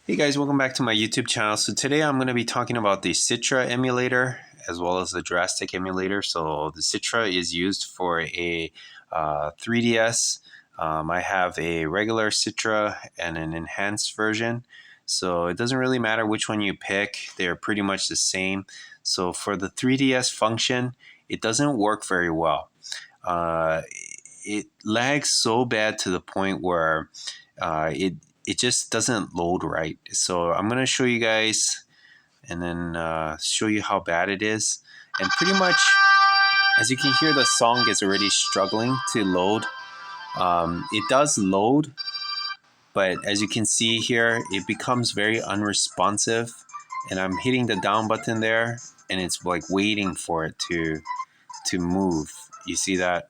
Hey guys, welcome back to my YouTube channel. So today I'm going to be talking about the Citra emulator as well as the Drastic emulator. So the Citra is used for a 3DS. I have a regular Citra and an enhanced version. So it doesn't really matter which one you pick. They're pretty much the same. So for the 3DS function, it doesn't work very well. Uh, it lags so bad to the point where it just doesn't load right. So I'm gonna show you guys and then show you how bad it is. And pretty much, as you can hear, the song is already struggling to load. It does load, but as you can see here, it becomes very unresponsive. And I'm hitting the down button there, and it's like waiting for it to move. You see that?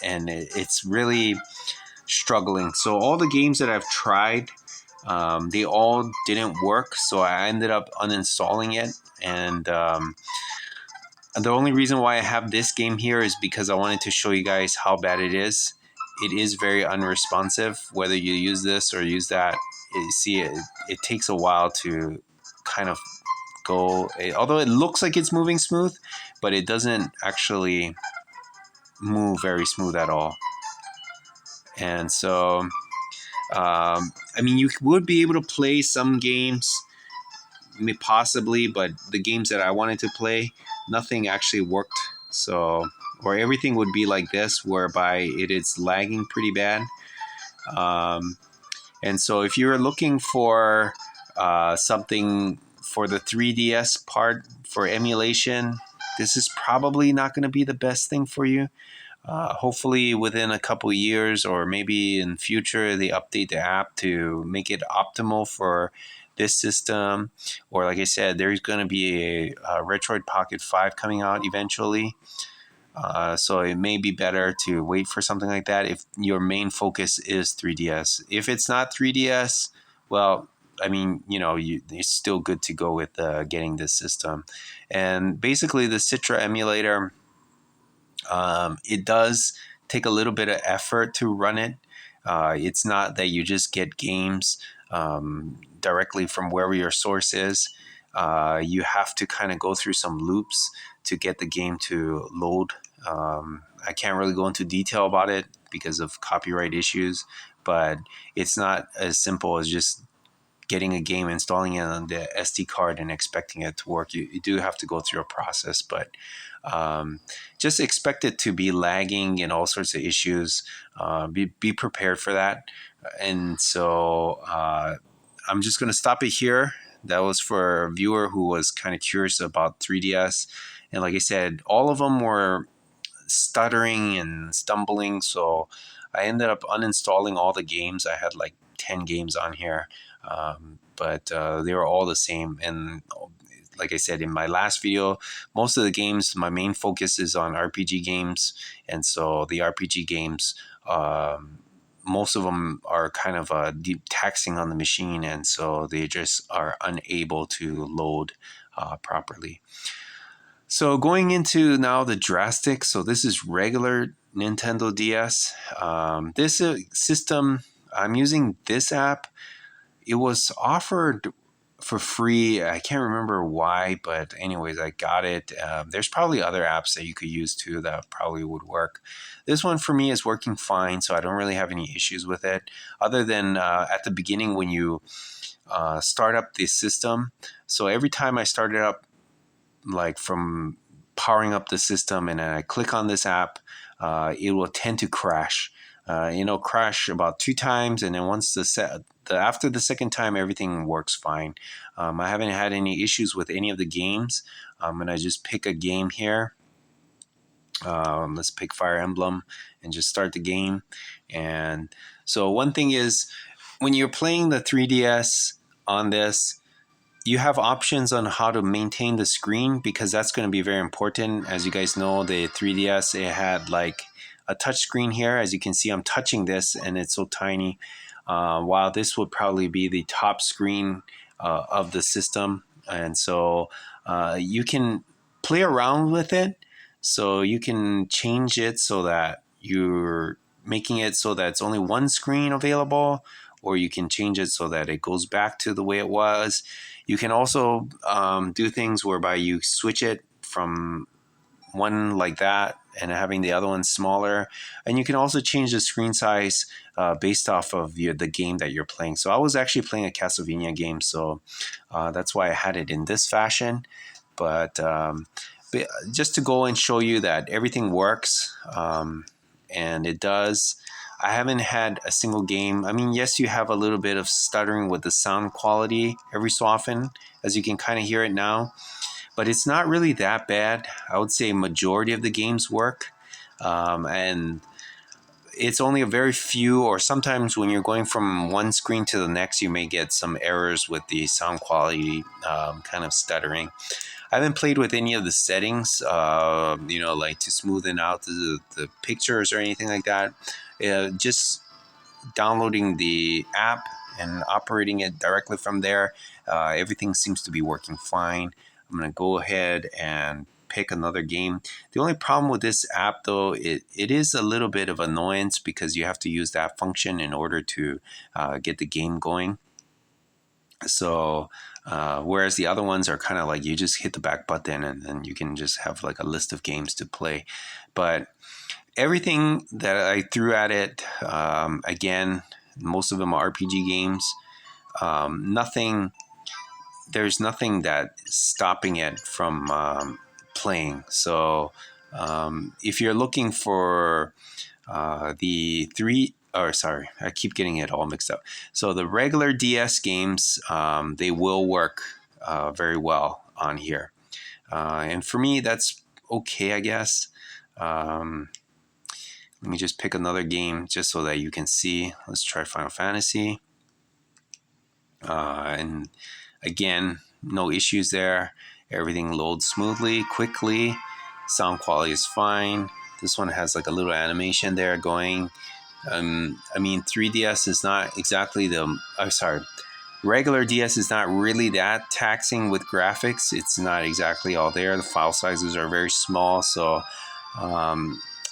And it's really struggling. So all the games that I've tried, they all didn't work. So I ended up uninstalling it. And the only reason why I have this game here is because I wanted to show you guys how bad it is. It is very unresponsive, whether you use this or use that. You see, it takes a while to kind of go, although it looks like it's moving smooth, but it doesn't actually move very smooth at all. And so I mean, you would be able to play some games, possibly, but the games that I wanted to play, nothing actually worked. So, or everything would be like this, whereby it is lagging pretty bad. Um, and so, if you're looking for something for the 3DS part for emulation, this is probably not going to be the best thing for you. Hopefully within a couple years or maybe in future they update the app to make it optimal for this system. Or like I said, there's going to be a Retroid Pocket 5 coming out eventually. So it may be better to wait for something like that if your main focus is 3DS. If it's not 3DS, well, I mean, it's still good to go with getting this system. And basically the Citra emulator, it does take a little bit of effort to run it. It's not that you just get games directly from wherever your source is. You have to kind of go through some loops to get the game to load. I can't really go into detail about it because of copyright issues, but it's not as simple as just getting a game, installing it on the SD card, and expecting it to work. You do have to go through a process, but just expect it to be lagging and all sorts of issues. Be prepared for that. And so I'm just going to stop it here. That was for a viewer who was kind of curious about 3DS. And like I said, all of them were stuttering and stumbling. So I ended up uninstalling all the games. I had like 10 games on here, but they were all the same. And like I said in my last video, most of the games, my main focus is on RPG games. And so the RPG games, most of them are kind of deep taxing on the machine. And so they just are unable to load properly. So going into now the Drastic, so this is regular Nintendo DS. This system, I'm using this app. It was offered for free. I can't remember why, but anyways, I got it. There's probably other apps that you could use too that probably would work. This one for me is working fine, so I don't really have any issues with it, other than at the beginning when you start up the system. So every time I started up, like from powering up the system and I click on this app, it will tend to crash. Crash about 2 times, and then once after the second time, everything works fine. I haven't had any issues with any of the games. I'm gonna just pick a game here. Let's pick Fire Emblem and just start the game. And so one thing is, when you're playing the 3DS on this, you have options on how to maintain the screen, because that's going to be very important. As you guys know, the 3DS, it had like a touch screen here. As you can see, I'm touching this and it's so tiny. While this would probably be the top screen of the system. And so you can play around with it. So you can change it so that you're making it so that it's only one screen available, or you can change it so that it goes back to the way it was. You can also do things whereby you switch it from one like that and having the other one smaller, and you can also change the screen size based off of the game that you're playing. So I was actually playing a Castlevania game, so that's why I had it in this fashion. But just to go and show you that everything works, and it does. I haven't had a single game. I mean, yes, you have a little bit of stuttering with the sound quality every so often, as you can kind of hear it now, but it's not really that bad. I would say majority of the games work, and it's only a very few, or sometimes when you're going from one screen to the next, you may get some errors with the sound quality, kind of stuttering. I haven't played with any of the settings, like to smoothen out the pictures or anything like that. Just downloading the app and operating it directly from there, everything seems to be working fine. I'm going to go ahead and pick another game. The only problem with this app, though, it is a little bit of annoyance because you have to use that function in order to get the game going. So whereas the other ones are kind of like you just hit the back button and then you can just have like a list of games to play. But everything that I threw at it, again, most of them are RPG games. There's nothing that's stopping it from playing. So if you're looking for the three, or sorry, I keep getting it all mixed up. So the regular DS games, they will work very well on here. And for me, that's okay, I guess. Let me just pick another game just so that you can see. Let's try Final Fantasy. And again, no issues there. Everything loads smoothly, quickly. Sound quality is fine. This one has like a little animation there going. I mean, 3DS is not exactly regular DS is not really that taxing with graphics. It's not exactly all there. The file sizes are very small, so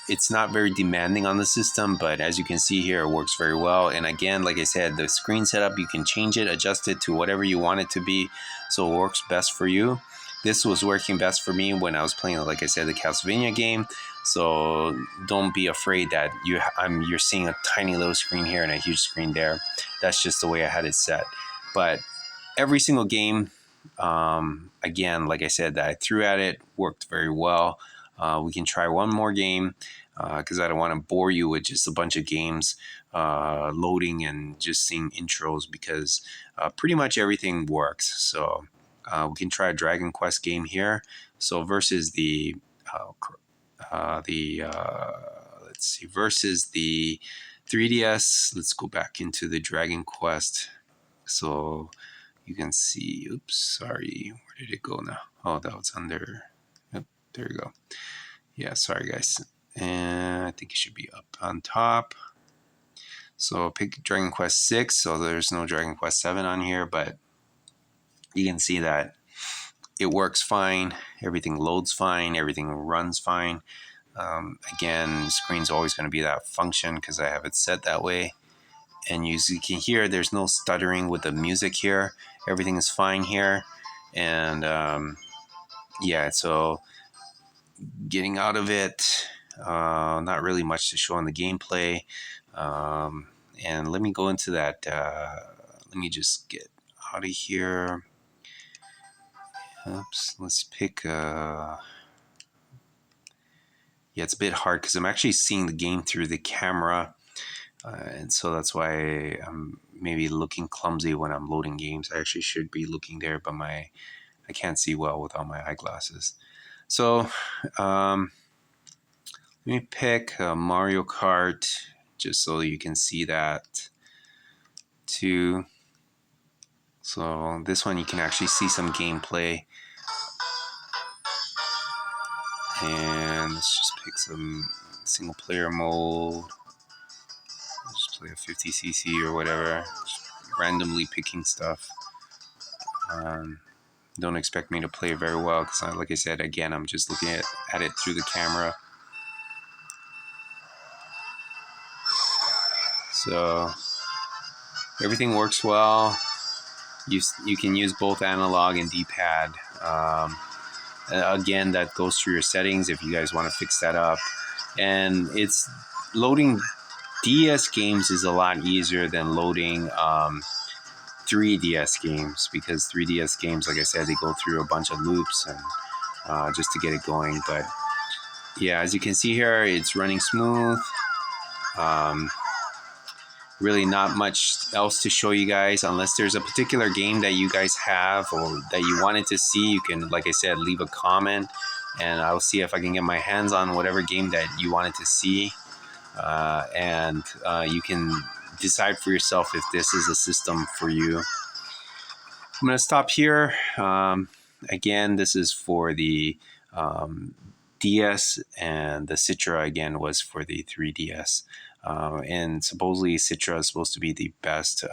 it's not very demanding on the system, but as you can see here, it works very well. And again, like I said, the screen setup, you can change it, adjust it to whatever you want it to be, so it works best for you. This was working best for me when I was playing, like I said, the Castlevania game. So don't be afraid that you're seeing a tiny little screen here and a huge screen there. That's just the way I had it set. But every single game, again, like I said, that I threw at it worked very well. We can try one more game because I don't want to bore you with just a bunch of games loading and just seeing intros, because pretty much everything works. So we can try a Dragon Quest game here. So versus versus the 3DS. Let's go back into the Dragon Quest. So you can see, oops, sorry, where did it go now? Oh, that was under, yep, there you go. Yeah, sorry guys. And I think it should be up on top. So pick Dragon Quest 6. So there's no Dragon Quest 7 on here, but you can see that it works fine. Everything loads fine. Everything runs fine. Again, screen's always going to be that function because I have it set that way. And you can hear there's no stuttering with the music here. Everything is fine here. And yeah, so getting out of it, not really much to show on the gameplay. And let me go into that. Let me just get out of here. Oops, let's pick. Yeah, it's a bit hard because I'm actually seeing the game through the camera. And so that's why I'm maybe looking clumsy when I'm loading games. I actually should be looking there, but I can't see well without my eyeglasses. So let me pick Mario Kart just so you can see that too. So this one you can actually see some gameplay. And let's just pick some single player mode. Just play a 50cc or whatever. Just randomly picking stuff. Don't expect me to play very well because, like I said, again, I'm just looking at it through the camera. So Everything works well. You can use both analog and D-pad. Again, that goes through your settings if you guys want to fix that up. And it's loading DS games is a lot easier than loading 3DS games, because 3DS games, like I said, they go through a bunch of loops and just to get it going. But yeah, as you can see here, it's running smooth. Really not much else to show you guys, unless there's a particular game that you guys have or that you wanted to see. You can, like I said, leave a comment and I'll see if I can get my hands on whatever game that you wanted to see. And you can decide for yourself if this is a system for you. I'm going to stop here. Again, this is for the DS, and the Citra again was for the 3DS. And supposedly Citra is supposed to be the best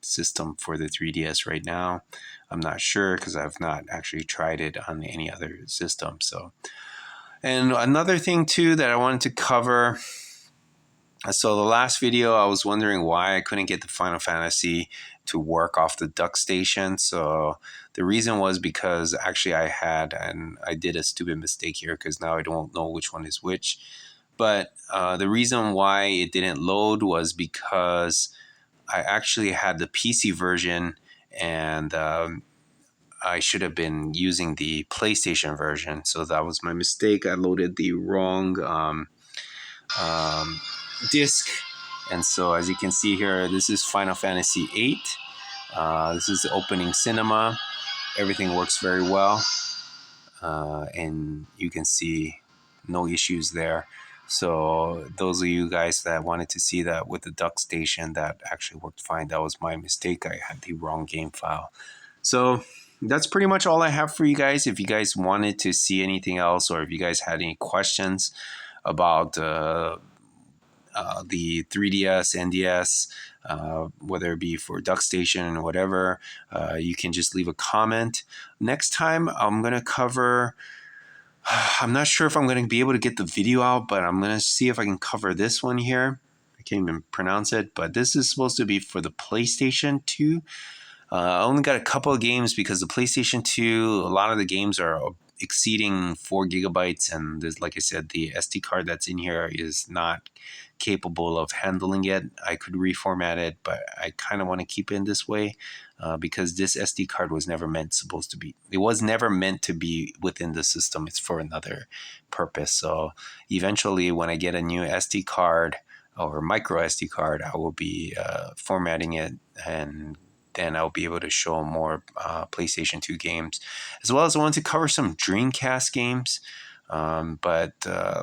system for the 3DS right now. I'm not sure because I've not actually tried it on any other system. So, and another thing too that I wanted to cover. So the last video, I was wondering why I couldn't get the Final Fantasy to work off the Duck Station. So the reason was because actually I did a stupid mistake here because now I don't know which one is which. But the reason why it didn't load was because I actually had the PC version, and I should have been using the PlayStation version. So that was my mistake. I loaded the wrong disc. And so as you can see here, this is Final Fantasy VIII. This is the opening cinema. Everything works very well. And you can see no issues there. So those of you guys that wanted to see that with the Duck Station, that actually worked fine. That was my mistake. I had the wrong game file. So that's pretty much all I have for you guys. If you guys wanted to see anything else, or if you guys had any questions about the 3DS, NDS, whether it be for Duck Station or whatever, you can just leave a comment. Next time, I'm going to cover... I'm not sure if I'm going to be able to get the video out, but I'm going to see if I can cover this one here. I can't even pronounce it, but this is supposed to be for the PlayStation 2. I only got a couple of games because the PlayStation 2, a lot of the games are exceeding 4 gigabytes, and there's, like I said, the SD card that's in here is not capable of handling it. I could reformat it, but I kind of want to keep it this way because this SD card was never meant to be within the system. It's for another purpose. So eventually, when I get a new SD card or micro SD card, I will be formatting it, and then I'll be able to show more PlayStation 2 games, as well as I want to cover some Dreamcast games. But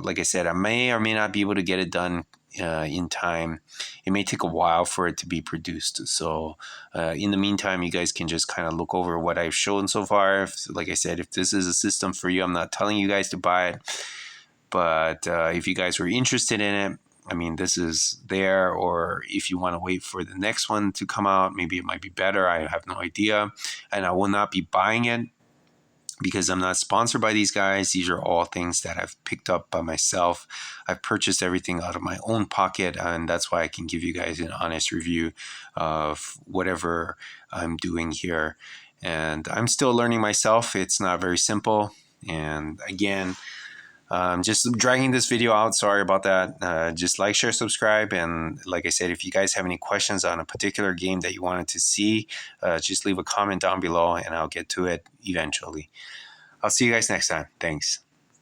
like I said, I may or may not be able to get it done in time. It may take a while for it to be produced. So in the meantime, you guys can just kind of look over what I've shown so far. Like I said, if this is a system for you, I'm not telling you guys to buy it. But if you guys were interested in it, I mean, this is there. Or if you want to wait for the next one to come out, maybe it might be better. I have no idea. And I will not be buying it because I'm not sponsored by these guys. These are all things that I've picked up by myself. I've purchased everything out of my own pocket, and that's why I can give you guys an honest review of whatever I'm doing here. And I'm still learning myself. It's not very simple. And again, just dragging this video out. Sorry about that. Just like, share, subscribe. And like I said, if you guys have any questions on a particular game that you wanted to see, just leave a comment down below and I'll get to it eventually. I'll see you guys next time. Thanks.